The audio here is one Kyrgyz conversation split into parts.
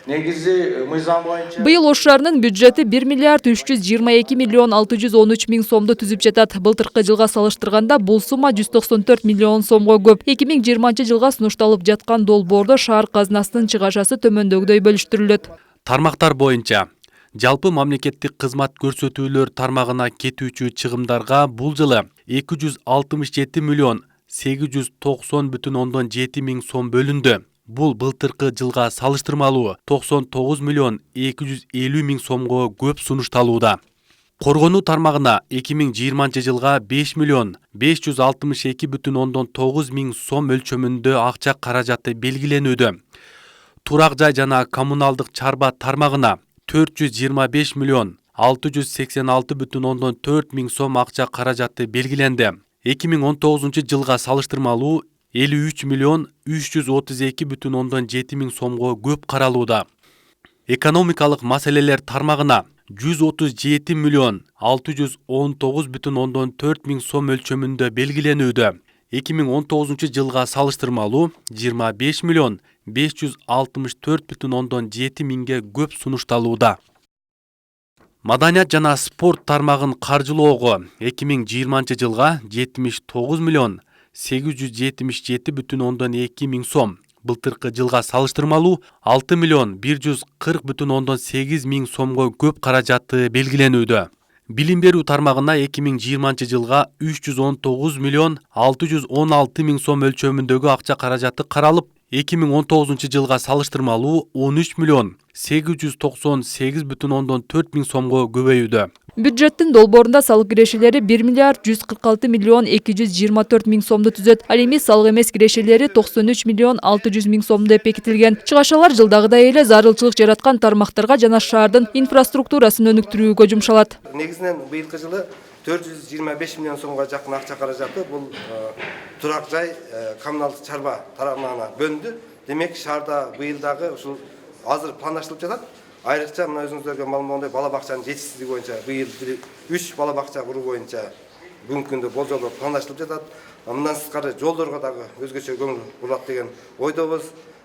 Негизи мыйзам боюнча Быйыл Ош шаарынын бюджети 1 миллиард 322 миллион 613 миң сомду түзүп жатат. Былтыркы жылга салыштырганда бул сумма 194 миллион сомго көп. 2020 жылга сунушталып жаткан долбоордо шаар казынасынын чыгашасы төмөндөгүдөй бөлүштүрүлөт. Тармактар боюнча жалпы мамлекеттик кызмат көрсөтүүлөр тармагына кетүүчү чыгымдарга бул жылы 267 миллион 890,7 миң сом бөлүндү. Бул былтыркы жылга салыштырмалуу 99 миллион 250 миң сомго көп сунушталууда. Коргонуу тармагына 2020 жылга 5 миллион 562,9 миң сом өлчөмүндө акча каражаты белгиленүүдө. Турак жай жана коммуналдык чарба тармагына 425 миллион 686,4 миң сом акча каражаты белгиленди. 2019 жылга салыштырмалуу 53 миллион 332,7 миң сомго көп каралууда. Экономикалык маселелер тармагына 137 миллион 619,4 миң сом өлчөмүндө белгиленүүдө. 2019 жылга салыштырмалуу 25 миллион 564,7 миңге көп сунушталууда. Маданият жана спорт тармагын каржылоого 2020 жылга 79 миллион 877,2 миң сом, былтыркы жылга салыштырмалуу 6 миллион 140,8 миң сомго көп каражаты белгиленүүдө. Билим берүү тармагына 2020 жылга 319 миллион 616 миң сом өлчөмүндөгү акча каражаты каралып, 2019 жылга салыштырмалуу 13 миллион 898,4 миң сомго көбөйүүдө. Бюджеттин долбоорунда салык кирешелери 1 миллиард 146 миллион 224 миң сомду түзөт. Ал эми салык эмес кирешелери 93 миллион 600 миң сом деп бекитилген. Чыгашалар жылдагыдай эле зарылчылык жараткан тармактарга жана шаардын инфраструктурасын өнүктүрүүгө жумшалат. Негизинен быйылкы жылы 425 миллион сомго жакын акча каражаты бул турак жай коммуналдык чарба тарабынан бөлүндү. Демек шаарда быйылдагы ушул азыр пландаштырылып жатат. Айрыкча мына өзүңүздөргө маалым болгондой бала бакчанын жетишсиздиги боюнча быйыл 3 бала бакча куруу боюнча бүгүнкү күндө болжолдор пландаштырылып жатат. Мындан сырткары жолдорго дагы өзгөчө көңүл бурулат деген ойдобуз.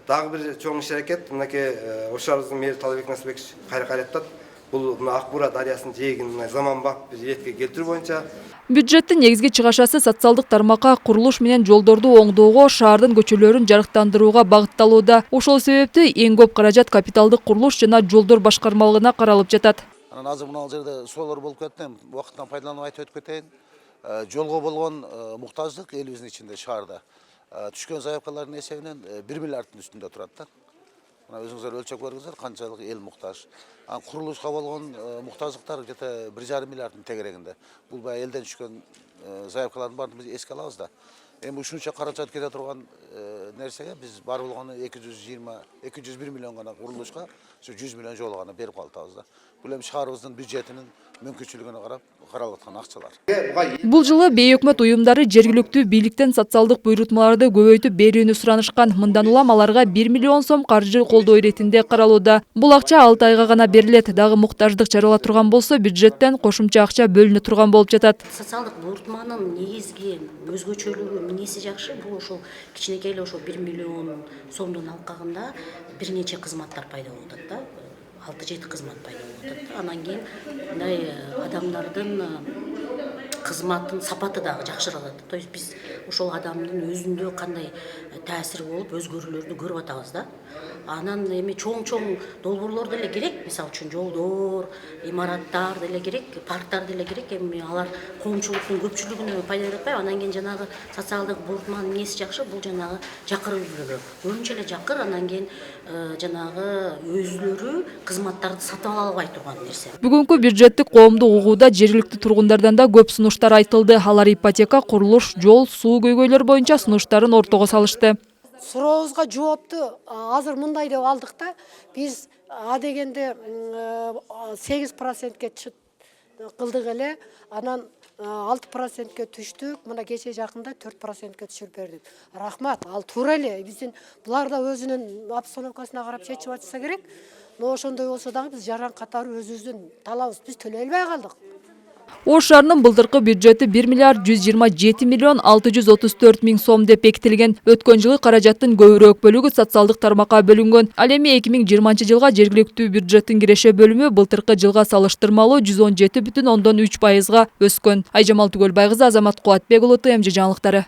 Дагы бир чоң иш аракет мынакей Ош шаарыбыздын мэри Талабек Насипбекович кайраттат. Бул мына Акбура дарыясынын жээгин заманбап бир иретке келтирүү боюнча. Бюджеттин негизги чыгашасы социалдык тармакка курулуш менен жолдорду оңдоого, шаардын көчөлөрүн жарыктандырууга багытталууда. Ошол себептен эң көп каражат капиталдык курулуш жана жолдор башкармалыгына каралып жатат. Анан азыр мына жерде суроолор болуп кетти. Убактынан пайдаланып айтып өтүп кетейин. Жолго болгон муктаждык элибиздин ичинде шаарда түшкөн заявкалардын эсебинен 1 миллиарддын үстүндө турат да. Мына өзүңүздөр өлчөп көрүңүздөр канчалык эл муктаж. Курулушка болгон муктаждыктар где-то 1,5 миллиарддын тегерегинде. Бул баягы элден түшкөн заявкалардын баарын биз эске алабыз да. Эми ушунча каражат кете турган нерсеге биз бар болгону 201 миллион гана курулушка, 100 миллион жолу гана берип калдыбыз да. Бул эми шаарыбыздын бюджетинин мүмкүнчүлүгүнө карап каралып аткан акчалар. Бул жылы бейөкмөт уюмдары жергиликтүү бийликтен социалдык буйрутмаларды көбөйтүп берүүнү суранышкан. Мындан улам аларга 1 миллион сом каржы колдоо иретинде каралууда. Бул акча 6 айга гана берилет. Дагы муктаждык жарала турган болсо, бюджеттен кошумча акча бөлүнө турган болуп жатат. Социалдык буйрутманын негизги өзгөчөлүгү эмнеси жакшы? Бул ошол кичинекей эле ошол 1 миллион сомдун алкагында бир нече кызматтар пайда болуп атат да. 6-7 кызмат пайда болуп атат. Анан кийин мындай адамдардын кызматтын сапаты дагы жакшырылат. То есть биз ошол адамдын өзүндө кандай таасири болуп өзгөрүүлөрдү көрүп атабыз да. Анан эми чоң долбоорлор деле керек, мисалы үчүн жолдор, имараттар деле керек, парктар деле керек. Эми алар коомчулуктун көпчүлүгүнө пайда берип атпайбы. Анан кийин жанагы социалдык буйрутманын эмеси жакшы, бул жанагы жакыр үлгүлөрү. Көбүнчө эле жакыр, анан кийин жанагы өзүлөрү кызматтарды сатып ала албай турган нерсе. Бүгүнкү бюджеттик коомдук угууда жергиликтүү тургундардан да көп сунуштар айтылды. Алар ипотека, курулуш, жол, суу көйгөйлөр боюнча сунуштарын ортого салышты. Сурообузга жоопту азыр мындай деп алдык да. Биз адегенде 8%ке кылдык эле, анан 6%ке түштүк, мына кече жакында 4%ке түшүрүп бердик. Рахмат, ал туура эле. Биздин булар да өзүнүн обстановкасына карап чечип атса керек. Но ошондой болсо дагы биз жаран катары өзүбүздүн талабыбыз, биз төлөй албай калдык. Ош шаарынын былтыркы бюджети 1 миллиард 127 миллион 634 миң сом деп бекитилген. Өткөн жылы каражаттын көбүрөөк бөлүгү социалдык тармакка бөлүнгөн. Ал эми 2020 жылга жергиликтүү бюджеттин киреше бөлүмү былтыркы жылга салыштырмалуу 117,3%га өскөн. Айжамал Түгөлбай кызы, Азамат Кубатбек уулу, ТМЖ жаңылыктары.